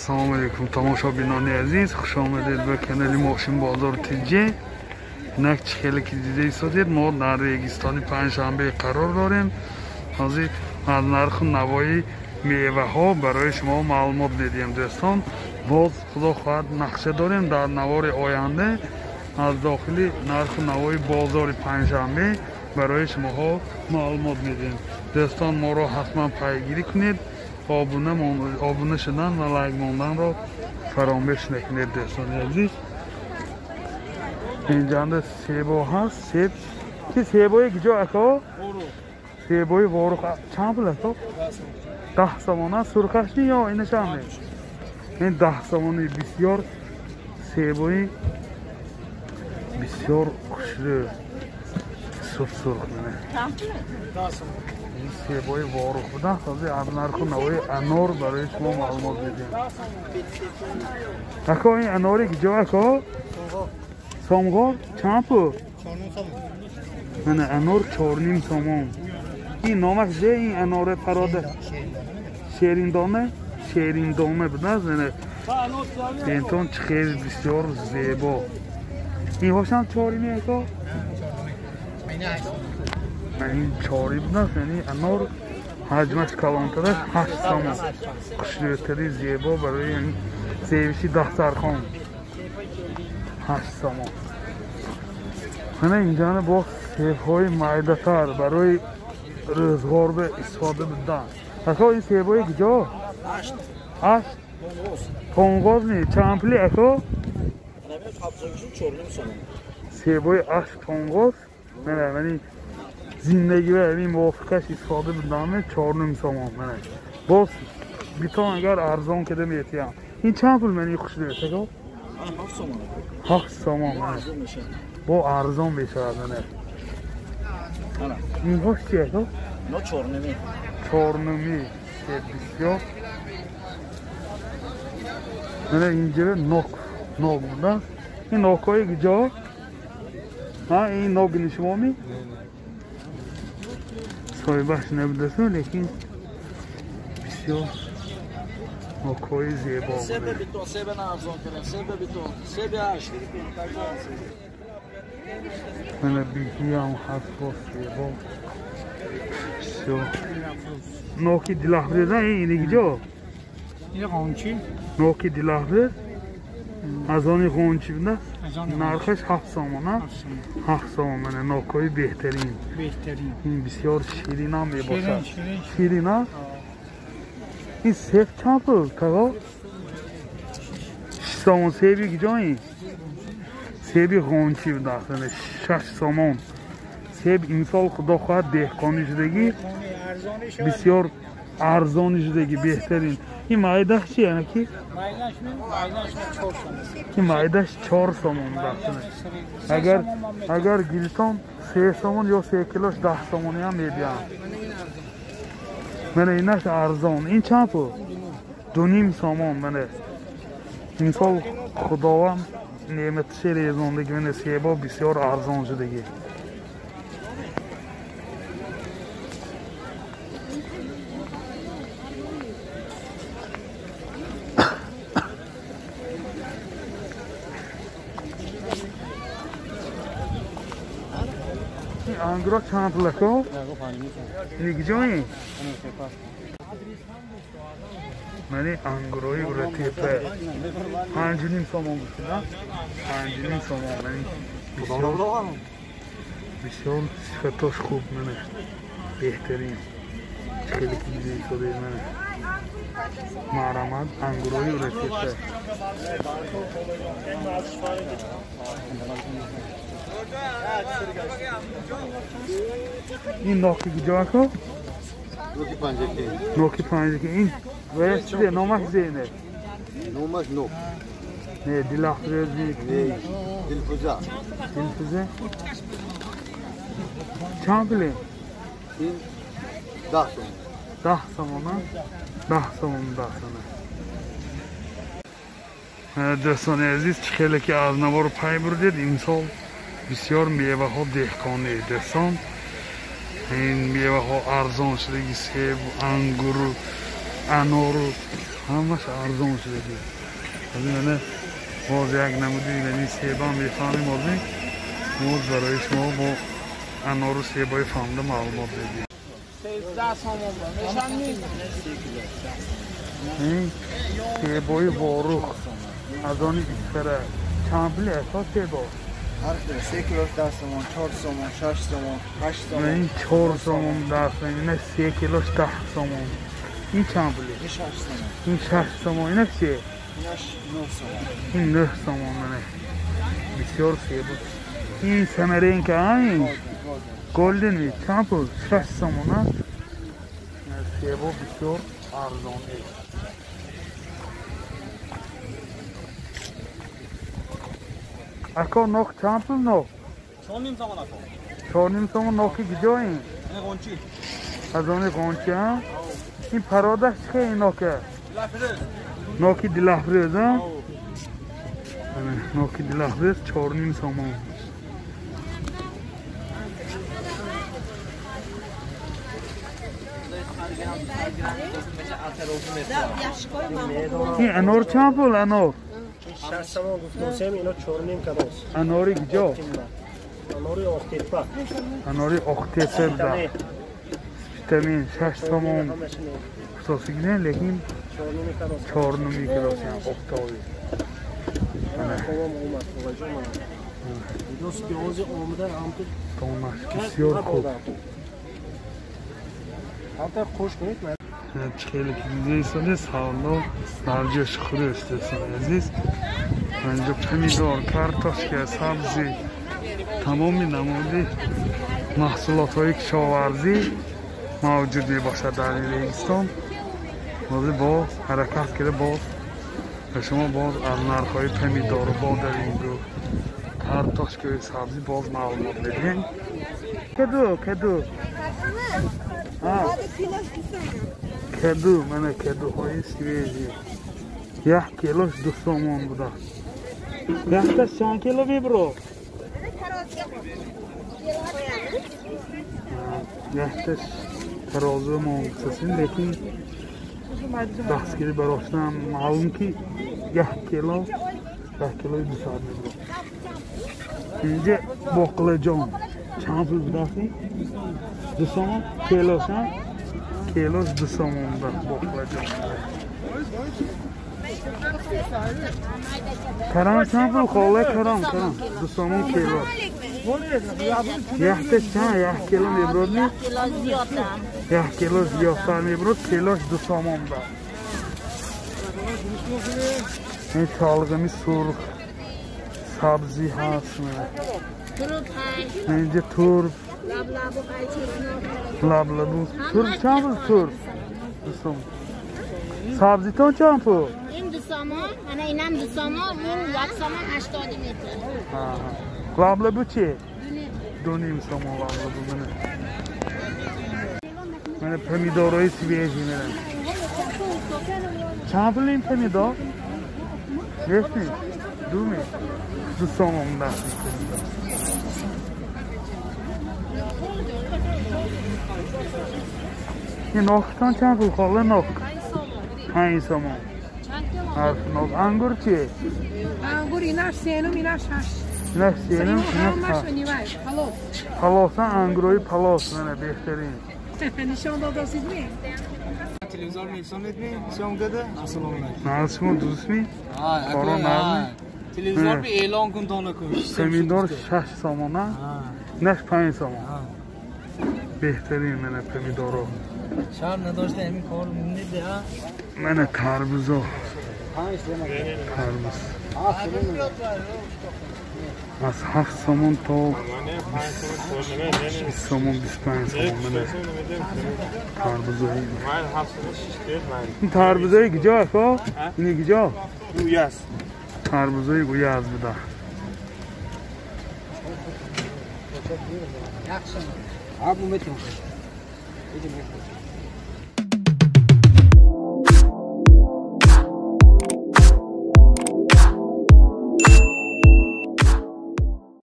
Assalomu alaykum tomoshabinoni aziz, xush omaded be kanali Moshin Bozor TJ. Nak chiheli ki دیدید ما در ریگستان پنجشنبه قرار داریم. حاضر از نرخ نوای میوه ها برای شما معلومات میدیم دوستان. باز خدا خواهد نقشه داریم در نوار آینده از داخل نرخ نوای بازار پنجشنبه برای شما ها معلومات میدیم. دوستان ما را حتما پیگیری کنید. آبونه شدن و لایک موندن را فراموش نکنید دوستان عزیز. اینجا سیبو هست. سیب کی سیبوی کجا اکا؟ سیبوی وارق چند پول اکا؟ 10 سامانه سرخش نی یا اینش هم این 10 سامانه بسیار سیبوی بسیار خوشلو سرخ نه. این سیبوی وارق بودن تازه از نرخ نوای انار برای شما معلومات میدیم. اکا این اناری کجا اکا؟ سامغار چند پول؟ 4.5 من انار 4.5 سامان. این نامش چیه این انار پراده؟ شیرین دانه بود نه؟ اینتون خیلی بسیار زیبا. این هاشم 4.5 اکا؟ این 4 بود نه؟ یعنی انار حجمش کلانترش 8 سامان. خوشلوتری زیبا برای این زیبشی 10 سرخان 8 سامان. من اینجا با سیب های معده تر برای روزگار به استفاده بدن. اکا این سیب های کجا؟ 8 تونگاز نی چند پلی اکا؟ سیب های 8 تونگاز من زندگی و این موافقش استفاده بدن 4.5 سامان. من باز بیتان اگر ارزان کده میتیم. این چند پول منی خوش دیگه اکا؟ 7 سامان با ارزان میشه نه. این هاش چیه اکا؟ نه 4.5 بسیار نه. اینجا نوک بودن. این نوک های کجا؟ ها این نوک نشما می؟ صاحبش نبودستون لیکن بسیار نوک های زیبا بودن. سیب بیتون سیب نارزان کنیم. سیب بیتون سیب 8 من بیهی هم هست با سیبا بسیار نوکی دلاخره ده اینی کجا؟ این قانچی؟ نوکی دلاخره از آنی قانچی بنده نرخش 7 سامانه. 7 سامانه نوکای بهترین. این بسیار شیرین هم میباشد. شیرین ها؟ این سیب چند پول کاغا؟ 6 سامان سیبی کجا این؟ سیبی قانچی بنده 6 سامان. سیب این سال خدا خواهد دهقانی شدگی بسیار ارزانی شدگی بهترین. این مایدش چیه نکی؟ این مایدش 4 سامان داشته. اگر گیلتان 3 سامان یا 3 کیلوش 10 سامانی هم میدیم. من اینش ارزان. این چند پول؟ 2.5 سامان. من این سال خداوند نعمتش ریزاندگی من سیبا بسیار ارزان شدگی. انگورا چند پول اکا؟ این کجا این؟ من انگورای اوره تیپه 5.5 سامان بود نه؟ 5.5 سامان. من بسیار صفتاش خوب منه بهترین. خیلی کلیدی شده منه معرمت انگورای اوره تیپه. این نوکی کجا اکا؟ نوکی 5 این ویش چیه؟ نامش زینه؟ نامش نوک نه دلاخره زید دلفوزه؟ چند پلی؟ این 10 سامان 10 سامان دوستان عزیز خیلی که از نوار رو پای بردید. این سال بسیار میوه ها دهقانی دوستان. این میوه ها ارزان شده. سیب، انگور، انار همش ارزون شده دیگه. از این باز یک نمودی یعنی سیبان میفهمیم بازی موز برای شما با انار و سیبای فهمده معلومات بدید. 13 تومان نشان نیست. این سیبای واروخ از آنی بیشتره چند بلی احساس سیبا؟ هر 3 کیلوش 10 تومان، 4 تومان، 6 تومان، 8 تومان. این 4 تومان 10 تومان، این 3 کیلوش 10 تومان. این چند بلی؟ این 6 تومان. این 6 تومان، این چیه؟ اینش 9 تومان. این 9 تومان بسیار سیبا. این ثمره این که این گلدن می چند پول 6 تومان. سیبا بسیار ارزانه. اکا نوک چند پول نوک؟ 4.5 تومان اکا. 4.5 تومان نوکی کجا این؟ این قنچی. از آن قنچی ها؟ این پرادش که این نوکه؟ دلافرز. نوکی دلافرز ها؟ نوکی دلافرز 4.5 تومان. این انار چند پول انار؟ 60 تومان گفتم سیم اینا 4.5 کداست. اناری کجا؟ اناری آختیپا. اناری اختیپر ده. ویتامین 6 تومان. اساسی نه لیکن 4.5 کداست. 4.5 کلاس هم اختاوی. دوست پیاز آمده هم تو تونش بسیار خوب. حتی خوش کنید من. خیلی که دیده ایستاده سالا درجاش خود استثنان عزیز. اینجا پمیدار، کارتاشک، سبزی تمامی نمودی محصولات های کشاورزی موجود می باشد در این ریگستان. باز حرکت کرده باز شما باز از نرخ های پمیدار و بادرینگ و کارتاشک و سبزی باز معلومات بدین. کدو کدو منه کدوهای سویجی 1 کیلوش 2 تومان بوده. یختش چند کیلو میبرو؟ یختش ترازو مانگسسین لیکن دستگیری براشتم معلوم که 1 کیلو 1 کیلوی 200 میبرو. اینجا باقله جان چند پول بوده؟ 2 تومان کیلوش هم؟ کیلوش 2 تومان بوده باقله جان. کرم چند پول خواه کرم 2 تومان کیلو. یختش چند 1 کیلو میبرود نی؟ 1 کیلو زیادتر میبرود کیلوش 2 تومان بوده. این چالگمی سرخ سبزی هست. اینجا ترب لبلبو ترب چند پول ترب؟ 2 تومان. سبزی تون چند پول؟ این 2 تومان، اینم 2 تومان، این 1 تومان 80 متر. لبلبو چی؟ 2.5 تومان لبلبو من پمیدارهای سویجی میرم. چند پول این پمیدار؟ گفتی؟ 2 تومان دست این نوکتان چند پول خواهده نوک؟ 5 تومان. حرف نوک. انگور چیه؟ انگور ایناش 3 ایناش 8. ایناش 3 ایناش 8. پلاس انگورای پلاس منه بهترین. نشان داده سید می؟ تلویزیون می‌بینید می؟ شما گده؟ السلام علیکم. نالشما دوست می؟ کارا نرمی؟ تلویزیون بی اعلان کن تا نکوش. پمیدار 6 تومانه؟ نش 5 تومان. بهترین منه پمیدارو. شام نداشته همین کار می‌نید ها؟ منه تربوزا. تربوز. از 7 تومان تا 20 تومان 25 تومان منه تربوزایی. این تربوزایی کجا که؟ اینی کجا؟ گویاست. تربوزایی گویاز بوده. Yaxshi. Ha bu metro.